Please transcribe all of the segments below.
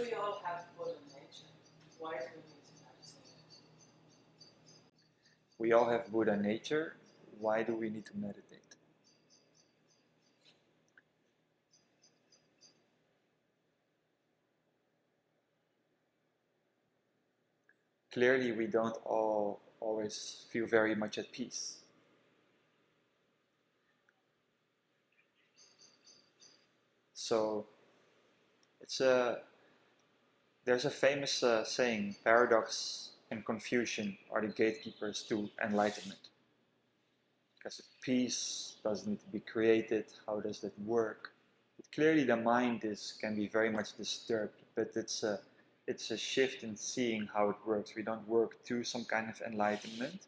We all have Buddha nature. Why do we need to meditate? We all have Buddha nature. Why do we need to meditate? Clearly, we don't all always feel very much at peace. So, there's a famous saying, paradox and confusion are the gatekeepers to enlightenment. Because if peace doesn't need to be created, how does that work? But clearly the mind can be very much disturbed, but it's a shift in seeing how it works. We don't work to some kind of enlightenment.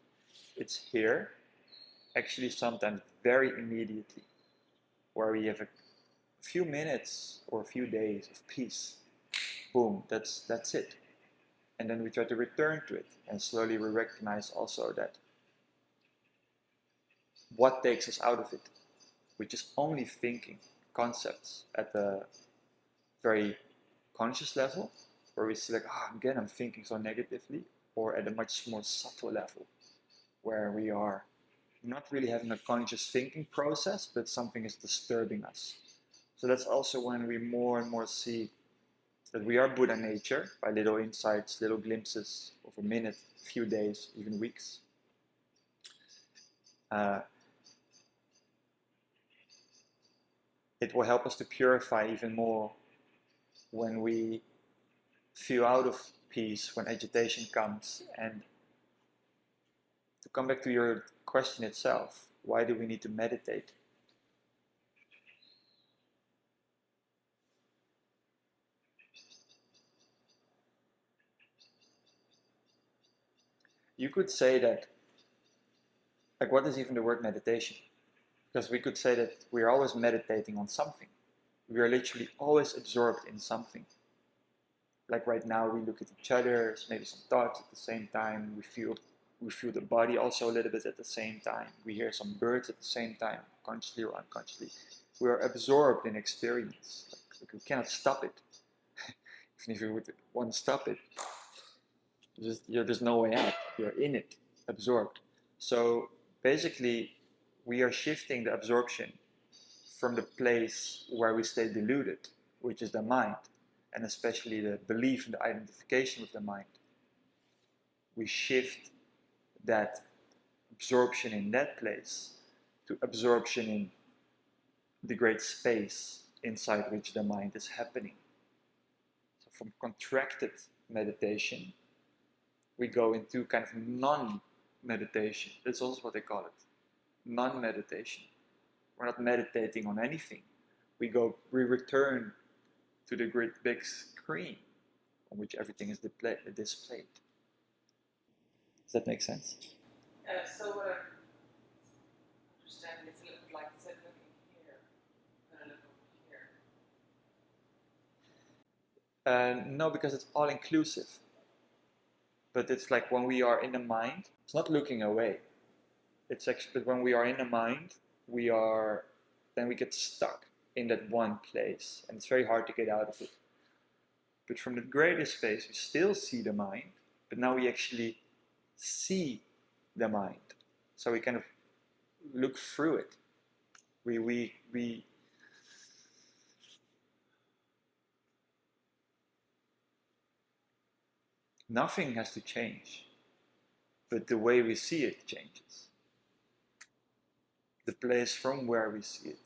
It's here, actually sometimes very immediately, where we have a few minutes or a few days of peace. Boom, that's it. And then we try to return to it, and slowly we recognize also that what takes us out of it, which is only thinking concepts at a very conscious level, where we see like, again, I'm thinking so negatively, or at a much more subtle level, where we are not really having a conscious thinking process, but something is disturbing us. So that's also when we more and more see that we are Buddha nature by little insights, little glimpses of a minute, few days, even weeks. It will help us to purify even more when we feel out of peace, when agitation comes. And to come back to your question itself, why do we need to meditate? You could say that, like, what is even the word meditation? Because we could say that we are always meditating on something. We are literally always absorbed in something. Like right now, we look at each other, maybe some thoughts at the same time. We feel the body also a little bit at the same time. We hear some birds at the same time, consciously or unconsciously. We are absorbed in experience. Like we cannot stop it. Even if you would want to stop it, there's no way out. You're in it, absorbed. So basically, we are shifting the absorption from the place where we stay deluded, which is the mind, and especially the belief and the identification with the mind. We shift that absorption in that place to absorption in the great space inside which the mind is happening. So from contracted meditation, we go into kind of non-meditation. That's also what they call it, non-meditation. We're not meditating on anything. We return to the great big screen on which everything is displayed. Does that make sense? So what I understand is a little bit like looking here and look over here. No, because it's all inclusive. But it's like when we are in the mind, it's not looking away. It's actually when we are in the mind, then we get stuck in that one place, and it's very hard to get out of it. But from the greater space, we still see the mind, but now we actually see the mind. So we kind of look through it. We nothing has to change, but the way we see it changes. The place from where we see it.